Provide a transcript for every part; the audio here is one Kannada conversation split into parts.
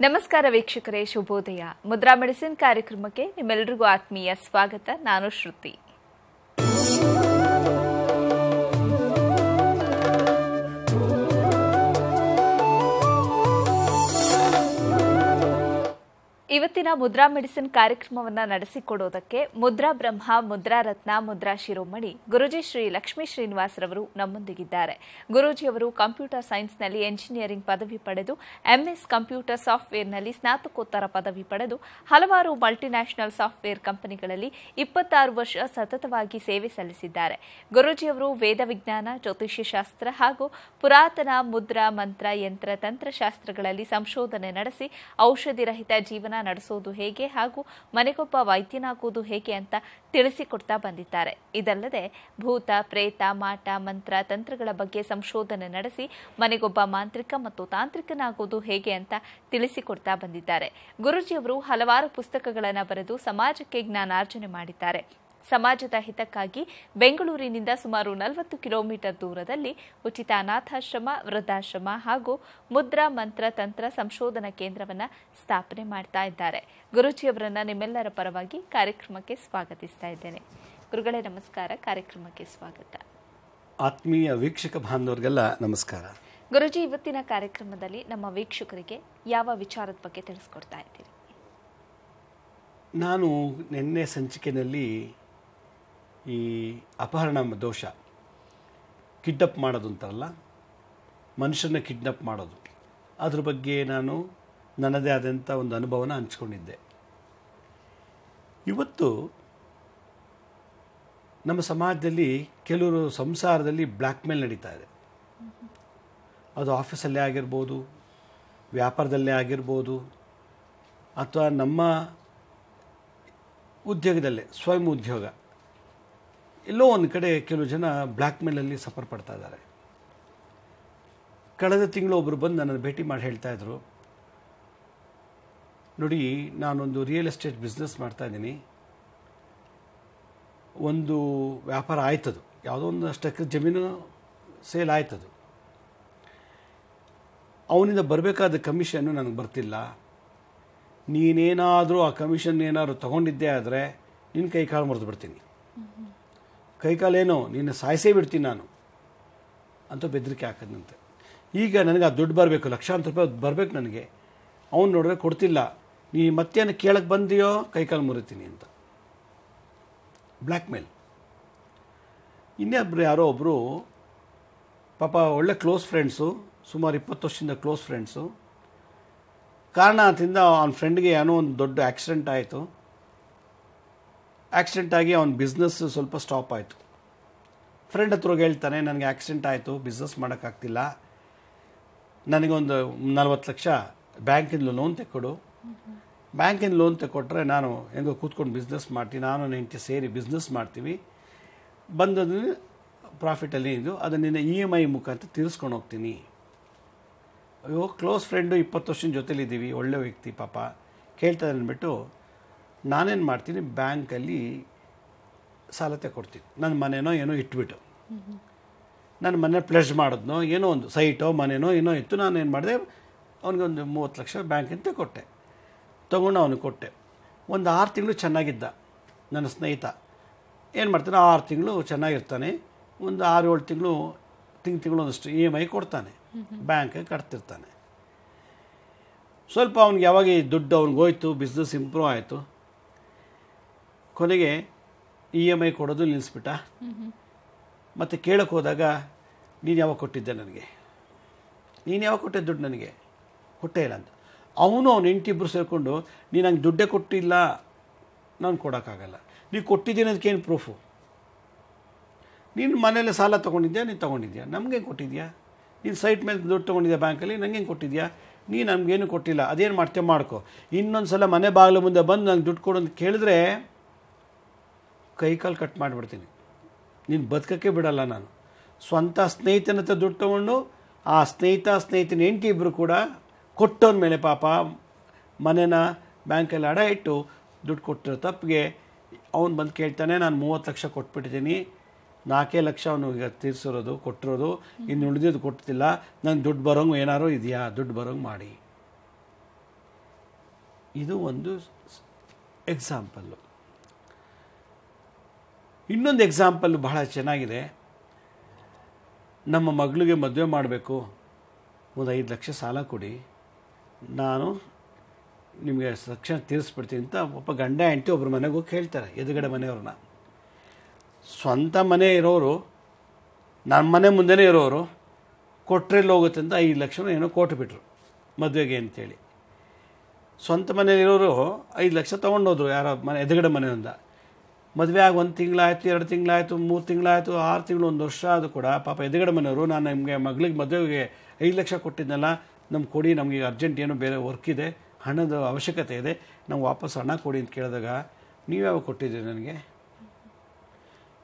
ನಮಸ್ಕಾರ ವೀಕ್ಷಕರೇ, ಶುಭೋದಯ. ಮುದ್ರಾ ಮೆಡಿಸಿನ್ ಕಾರ್ಯಕ್ರಮಕ್ಕೆ ನಿಮ್ಮೆಲ್ಲರಿಗೂ ಆತ್ಮೀಯ ಸ್ವಾಗತ. ನಾನು ಶ್ರುತಿ. ಇವತ್ತಿನ ಮುದ್ರಾ ಮೆಡಿಸಿನ್ ಕಾರ್ಯಕ್ರಮವನ್ನು ನಡೆಸಿಕೊಡೋದಕ್ಕೆ ಮುದ್ರಾ ಬ್ರಹ್ಮ, ಮುದ್ರಾ ರತ್ನ, ಮುದ್ರಾ ಶಿರೋಮಣಿ ಗುರುಜಿ ಶ್ರೀ ಲಕ್ಷ್ಮೀ ಶ್ರೀನಿವಾಸರವರು ನಮ್ಮೊಂದಿಗಿದ್ದಾರೆ. ಗುರೂಜಿಯವರು ಕಂಪ್ಯೂಟರ್ ಸೈನ್ಸ್ನಲ್ಲಿ ಎಂಜಿನಿಯರಿಂಗ್ ಪದವಿ ಪಡೆದು ಎಂಎಸ್ ಕಂಪ್ಯೂಟರ್ ಸಾಫ್ಟ್ವೇರ್ನಲ್ಲಿ ಸ್ನಾತಕೋತ್ತರ ಪದವಿ ಪಡೆದು ಹಲವಾರು ಮಲ್ಟಿನ್ಯಾಷನಲ್ ಸಾಫ್ಟ್ವೇರ್ ಕಂಪನಿಗಳಲ್ಲಿ 26 ವರ್ಷ ಸತತವಾಗಿ ಸೇವೆ ಸಲ್ಲಿಸಿದ್ದಾರೆ. ಗುರೂಜಿಯವರು ವೇದ ವಿಜ್ಞಾನ, ಜ್ಯೋತಿಷ್ಯ ಶಾಸ್ತ್ರ ಹಾಗೂ ಪುರಾತನ ಮುದ್ರಾ, ಮಂತ್ರ, ಯಂತ್ರ, ತಂತ್ರಶಾಸ್ತ್ರಗಳಲ್ಲಿ ಸಂಶೋಧನೆ ನಡೆಸಿ ಔಷಧಿ ರಹಿತ ಜೀವನ ನಡೆಸೋದು ಹೇಗೆ ಹಾಗೂ ಮನೆಗೊಬ್ಬ ವೈದ್ಯನಾಗುವುದು ಹೇಗೆ ಅಂತ ತಿಳಿಸಿಕೊಡ್ತಾ ಬಂದಿದ್ದಾರೆ. ಇದಲ್ಲದೆ ಭೂತ, ಪ್ರೇತ, ಮಾಟ, ಮಂತ್ರ, ತಂತ್ರಗಳ ಬಗ್ಗೆ ಸಂಶೋಧನೆ ನಡೆಸಿ ಮನೆಗೊಬ್ಬ ಮಾಂತ್ರಿಕ ಮತ್ತು ತಾಂತ್ರಿಕನಾಗುವುದು ಹೇಗೆ ಅಂತ ತಿಳಿಸಿಕೊಡ್ತಾ ಬಂದಿದ್ದಾರೆ. ಗುರೂಜಿಯವರು ಹಲವಾರು ಪುಸ್ತಕಗಳನ್ನು ಬರೆದು ಸಮಾಜಕ್ಕೆ ಜ್ಞಾನಾರ್ಜನೆ ಮಾಡಿದ್ದಾರೆ. ಸಮಾಜದ ಹಿತಕ್ಕಾಗಿ ಬೆಂಗಳೂರಿನಿಂದ ಸುಮಾರು 40 ಕಿಲೋಮೀಟರ್ ದೂರದಲ್ಲಿ ಉಚಿತ ಅನಾಥಾಶ್ರಮ, ವೃದ್ಧಾಶ್ರಮ ಹಾಗೂ ಮುದ್ರಾ, ಮಂತ್ರ, ತಂತ್ರ ಸಂಶೋಧನಾ ಕೇಂದ್ರವನ್ನು ಸ್ಥಾಪನೆ ಮಾಡ್ತಾ ಇದ್ದಾರೆ. ಗುರೂಜಿಯವರನ್ನ ನಿಮ್ಮೆಲ್ಲರ ಪರವಾಗಿ ಕಾರ್ಯಕ್ರಮಕ್ಕೆ ಸ್ವಾಗತಿಸ್ತಾ ಇದ್ದೇನೆ. ಗುರುಗಳೇ ನಮಸ್ಕಾರ, ಕಾರ್ಯಕ್ರಮಕ್ಕೆ ಸ್ವಾಗತ. ಆತ್ಮೀಯ ವೀಕ್ಷಕ ಬಾಂಧವರಿಗೆಲ್ಲ ನಮಸ್ಕಾರ. ಗುರೂಜಿ, ಇವತ್ತಿನ ಕಾರ್ಯಕ್ರಮದಲ್ಲಿ ನಮ್ಮ ವೀಕ್ಷಕರಿಗೆ ಯಾವ ವಿಚಾರದ ಬಗ್ಗೆ ತಿಳಿಸ್ಕೊಡ್ತಾ ಇದ್ದೀರಿ? ನಾನು ನಿನ್ನೆ ಸಂಚಿಕೆಯಲ್ಲಿ ಈ ಅಪಹರಣ ದೋಷ, ಕಿಡ್ನಪ್ ಮಾಡೋದು ಅಂತಾರಲ್ಲ, ಮನುಷ್ಯನ ಕಿಡ್ನಪ್ ಮಾಡೋದು, ಅದ್ರ ಬಗ್ಗೆ ನಾನು ನನ್ನದೇ ಆದಂಥ ಒಂದು ಅನುಭವನ ಹಂಚ್ಕೊಂಡಿದ್ದೆ. ಇವತ್ತು ನಮ್ಮ ಸಮಾಜದಲ್ಲಿ ಕೆಲವರು ಸಂಸಾರದಲ್ಲಿ ಬ್ಲ್ಯಾಕ್ ಮೇಲ್ ನಡೀತಾ ಇದೆ. ಅದು ಆಫೀಸಲ್ಲೇ ಆಗಿರ್ಬೋದು, ವ್ಯಾಪಾರದಲ್ಲೇ ಆಗಿರ್ಬೋದು, ಅಥವಾ ನಮ್ಮ ಉದ್ಯೋಗದಲ್ಲೇ ಸ್ವಯಂ ಉದ್ಯೋಗ, ಎಲ್ಲೋ ಒಂದು ಕಡೆ ಕೆಲವು ಜನ ಬ್ಲ್ಯಾಕ್ ಮೇಲಲ್ಲಿ ಸಫರ್ ಪಡ್ತಾ ಇದ್ದಾರೆ. ಕಳೆದ ತಿಂಗಳು ಒಬ್ಬರು ಬಂದು ನನ್ನನ್ನು ಭೇಟಿ ಮಾಡಿ ಹೇಳ್ತಾ ಇದ್ರು, ನೋಡಿ ನಾನೊಂದು ರಿಯಲ್ ಎಸ್ಟೇಟ್ ಬಿಸ್ನೆಸ್ ಮಾಡ್ತಾಯಿದ್ದೀನಿ, ಒಂದು ವ್ಯಾಪಾರ ಆಯ್ತದು, ಯಾವುದೋ ಒಂದು ಅಷ್ಟಕ್ಕೆ ಜಮೀನು ಸೇಲ್ ಆಯ್ತದು, ಅವನಿಂದ ಬರಬೇಕಾದ ಕಮಿಷನ್ನು ನನಗೆ ಬರ್ತಿಲ್ಲ, ನೀನೇನಾದರೂ ಆ ಕಮಿಷನ್ ಏನಾದರೂ ತೊಗೊಂಡಿದ್ದೇ ಆದರೆ ನಿನ್ನ ಕೈಕಾಲು ಮುರಿದು ಬಿಡ್ತೀನಿ, ಕೈಕಾಲೇನೋ ನಿನ್ನ ಸಾಯಿಸೇ ಬಿಡ್ತೀನಿ ನಾನು ಅಂತ ಬೆದರಿಕೆ ಹಾಕಿದಂತೆ. ಈಗ ನನಗೆ ಆ ದುಡ್ಡು ಬರಬೇಕು, ಲಕ್ಷಾಂತರ ರೂಪಾಯಿ ಬರಬೇಕು ನನಗೆ, ಅವನು ನೋಡಿದ್ರೆ ಕೊಡ್ತಿಲ್ಲ, ನೀ ಮತ್ತೇನು ಕೇಳಕ್ಕೆ ಬಂದಿಯೋ ಕೈಕಾಲು ಮುರಿತೀನಿ ಅಂತ ಬ್ಲ್ಯಾಕ್ ಮೇಲ್. ಇನ್ನೊಬ್ಬರು ಯಾರೋ ಒಬ್ಬರು ಪಾಪ ಒಳ್ಳೆ ಕ್ಲೋಸ್ ಫ್ರೆಂಡ್ಸು, ಸುಮಾರು 20 ವರ್ಷದಿಂದ ಕ್ಲೋಸ್ ಫ್ರೆಂಡ್ಸು, ಕಾರಣದಿಂದ ಅವನ ಫ್ರೆಂಡ್ಗೆ ಏನೋ ಒಂದು ದೊಡ್ಡ ಆಕ್ಸಿಡೆಂಟ್ ಆಯಿತು. ಆಕ್ಸಿಡೆಂಟ್ ಆಗಿ ಅವನ ಬಿಸ್ನೆಸ್ ಸ್ವಲ್ಪ ಸ್ಟಾಪ್ ಆಯಿತು. ಫ್ರೆಂಡ್ ಹತ್ರ ಹೇಳ್ತಾನೆ, ನನಗೆ ಆಕ್ಸಿಡೆಂಟ್ ಆಯಿತು, ಬಿಸ್ನೆಸ್ ಮಾಡೋಕ್ಕಾಗ್ತಿಲ್ಲ, ನನಗೊಂದು 40 ಲಕ್ಷ ಬ್ಯಾಂಕಿಂದ ಲೋನ್ ತೆಕ್ಕೊಡು, ಬ್ಯಾಂಕಿಂದ ಲೋನ್ ತೆಕ್ಕೊಟ್ರೆ ನಾನು ಹೆಂಗೋ ಕೂತ್ಕೊಂಡು ಬಿಸ್ನೆಸ್ ಮಾಡ್ತೀನಿ, ನಾನು ಹೆಂಡತಿ ಸೇರಿ ಬಿಸ್ನೆಸ್ ಮಾಡ್ತೀವಿ, ಬಂದದನ್ನು ಪ್ರಾಫಿಟಲ್ಲಿ ಇದು ಅದನ್ನು EMI ಮುಖಾಂತರ ತೀರಿಸ್ಕೊಂಡು ಹೋಗ್ತೀನಿ. ಅಯ್ಯೋ, ಕ್ಲೋಸ್ ಫ್ರೆಂಡು, 20 ವರ್ಷದ ಜೊತೆಲಿದ್ದೀವಿ, ಒಳ್ಳೆ ವ್ಯಕ್ತಿ, ಪಾಪ ಕೇಳ್ತಾರೆ ಅಂದ್ಬಿಟ್ಟು ನಾನೇನು ಮಾಡ್ತೀನಿ, ಬ್ಯಾಂಕಲ್ಲಿ ಸಾಲ ತೆಕ್ಕೊಡ್ತೀನಿ, ನನ್ನ ಮನೆನೋ ಏನೋ ಇಟ್ಬಿಟ್ಟು, ನನ್ನ ಮನೆ ಪ್ಲೆಜ್ ಮಾಡಿದ್ನೋ ಏನೋ ಒಂದು ಸೈಟೋ ಮನೆನೋ ಏನೋ ಇತ್ತು, ನಾನೇನು ಮಾಡಿದೆ, ಅವನಿಗೊಂದು 30 ಲಕ್ಷ ಬ್ಯಾಂಕಿಂದ ತೆಕ್ಕೊಟ್ಟೆ, ತೊಗೊಂಡು ಅವನಿಗೆ ಕೊಟ್ಟೆ. ಒಂದು 6 ತಿಂಗಳು ಚೆನ್ನಾಗಿದ್ದ ನನ್ನ ಸ್ನೇಹಿತ. ಏನು ಮಾಡ್ತಾನೆ, 6 ತಿಂಗಳು ಚೆನ್ನಾಗಿರ್ತಾನೆ, ಒಂದು 6-7 ತಿಂಗಳು ತಿಂಗಳು ಒಂದಷ್ಟು EMI ಕೊಡ್ತಾನೆ, ಬ್ಯಾಂಕ್ ಕಟ್ತಿರ್ತಾನೆ. ಸ್ವಲ್ಪ ಅವ್ನಿಗೆ ಯಾವಾಗ ದುಡ್ಡು ಅವ್ನಿಗೆ ಹೋಯ್ತು, ಬಿಸ್ನೆಸ್ ಇಂಪ್ರೂವ್ ಆಯಿತು, ಕೊನೆಗೆ EMI ಕೊಡೋದು ನಿಲ್ಲಿಸ್ಬಿಟ್ಟ. ಮತ್ತು ಕೇಳಕ್ಕೆ ಹೋದಾಗ, ನೀನು ಯಾವಾಗ ಕೊಟ್ಟಿದ್ದೆ ನನಗೆ, ನೀನು ಯಾವಾಗ ಕೊಟ್ಟೆ ದುಡ್ಡು, ನನಗೆ ಕೊಟ್ಟೇ ಇಲ್ಲ ಅಂತ. ಅವನು ಅವ್ನು ಹೆಂಡತಿ ಸೇರಿಕೊಂಡು, ನೀನು ನಂಗೆ ದುಡ್ಡೇ ಕೊಟ್ಟಿಲ್ಲ, ನಾನು ಕೊಡೋಕ್ಕಾಗಲ್ಲ, ನೀನು ಕೊಟ್ಟಿದ್ದೀನಿ ಅದಕ್ಕೇನು ಪ್ರೂಫು, ನೀನು ಮನೇಲಿ ಸಾಲ ತೊಗೊಂಡಿದ್ಯಾ, ನೀನು ತೊಗೊಂಡಿದ್ಯಾ, ನಮಗೇನು ಕೊಟ್ಟಿದ್ಯಾ, ನೀನು ಸೈಟ್ ಮೇಲೆ ದುಡ್ಡು ತೊಗೊಂಡಿದ್ಯಾ ಬ್ಯಾಂಕಲ್ಲಿ, ನನಗೇನು ಕೊಟ್ಟಿದ್ಯಾ, ನೀನು ನಮಗೇನು ಕೊಟ್ಟಿಲ್ಲ, ಅದೇನು ಮಾಡ್ತೇವೆ ಮಾಡ್ಕೊ, ಇನ್ನೊಂದು ಸಲ ಮನೆ ಬಾಗಿಲು ಮುಂದೆ ಬಂದು ನಂಗೆ ದುಡ್ಡು ಕೊಡು ಅಂತ ಕೇಳಿದ್ರೆ ಕೈಕಾಲು ಕಟ್ ಮಾಡಿಬಿಡ್ತೀನಿ, ನೀನು ಬದುಕೋಕ್ಕೆ ಬಿಡಲ್ಲ ನಾನು. ಸ್ವಂತ ಸ್ನೇಹಿತನ ಹತ್ರ ದುಡ್ಡು ತೊಗೊಂಡು ಆ ಸ್ನೇಹಿತನ ಹೆಂಡತಿ ಇಬ್ಬರು ಕೂಡ ಕೊಟ್ಟವನ ಮೇಲೆ ಪಾಪ ಮನೆನ ಬ್ಯಾಂಕಲ್ಲಿ ಅಡ ಇಟ್ಟು ದುಡ್ಡು ಕೊಟ್ಟಿರೋ ತಪ್ಪಿಗೆ ಅವನು ಬಂದು ಕೇಳ್ತಾನೆ, ನಾನು 30 ಲಕ್ಷ ಕೊಟ್ಬಿಟ್ಟಿದ್ದೀನಿ, 4 ಲಕ್ಷ ಅವನು ಈಗ ತೀರಿಸಿರೋದು ಕೊಟ್ಟಿರೋದು, ಇನ್ನು ಉಳಿದಿದ್ದು ಕೊಡ್ತಿಲ್ಲ, ನಂಗೆ ದುಡ್ಡು ಬರೋಂಗೆ ಏನಾರು ಇದೆಯಾ, ದುಡ್ಡು ಬರೋಂಗೆ ಮಾಡಿ. ಇದು ಒಂದು ಎಕ್ಸಾಂಪಲ್ಲು. ಇನ್ನೊಂದು ಎಕ್ಸಾಂಪಲ್ ಬಹಳ ಚೆನ್ನಾಗಿದೆ. ನಮ್ಮ ಮಗಳಿಗೆ ಮದುವೆ ಮಾಡಬೇಕು, ಒಂದು 5 ಲಕ್ಷ ಸಾಲ ಕೊಡಿ, ನಾನು ನಿಮಗೆ ತಕ್ಷಣ ತೀರಿಸ್ಬಿಡ್ತೀನಿ ಅಂತ ಒಬ್ಬ ಗಂಡ ಹೆಂಡತಿ ಒಬ್ಬರ ಮನೆಗೆ ಹೋಗಿ ಹೇಳ್ತಾರೆ, ಎದುರುಗಡೆ ಮನೆಯವ್ರನ್ನ. ಸ್ವಂತ ಮನೆ ಇರೋರು, ನಮ್ಮ ಮನೆ ಮುಂದೆನೇ ಇರೋರು ಕೊಟ್ಟರೆಲ್ಲಿ ಹೋಗುತ್ತೆ ಅಂತ 5 ಲಕ್ಷ ಏನೋ ಕೊಟ್ಟುಬಿಟ್ರು ಮದುವೆಗೆ ಅಂತೇಳಿ. ಸ್ವಂತ ಮನೆಯಲ್ಲಿರೋರು 5 ಲಕ್ಷ ತೊಗೊಂಡೋದ್ರು ಯಾರೋ ಮನೆ ಎದುರುಗಡೆ ಮನೆಯಿಂದ. ಮದುವೆ ಆಗಿ 1 ತಿಂಗಳಾಯಿತು, 2 ತಿಂಗಳಾಯಿತು, 3 ತಿಂಗಳಾಯಿತು, 6 ತಿಂಗಳು, 1 ವರ್ಷ ಆದರೂ ಕೂಡ ಪಾಪ ಎದುರುಗಡೆ ಮನೆಯವರು, ನಾನು ನಿಮಗೆ ಮಗಳಿಗೆ ಮದುವೆಗೆ 5 ಲಕ್ಷ ಕೊಟ್ಟಿದ್ನಲ್ಲ, ನಮ್ಗೆ ಕೊಡಿ, ನಮಗೆ ಅರ್ಜೆಂಟ್ ಏನೋ ಬೇರೆ ವರ್ಕ್ ಇದೆ, ಹಣದ ಅವಶ್ಯಕತೆ ಇದೆ, ನಾವು ವಾಪಸ್ ಹಣ ಕೊಡಿ ಅಂತ ಕೇಳಿದಾಗ, ನೀವು ಯಾವಾಗ ಕೊಟ್ಟಿದ್ದೀರಿ ನನಗೆ?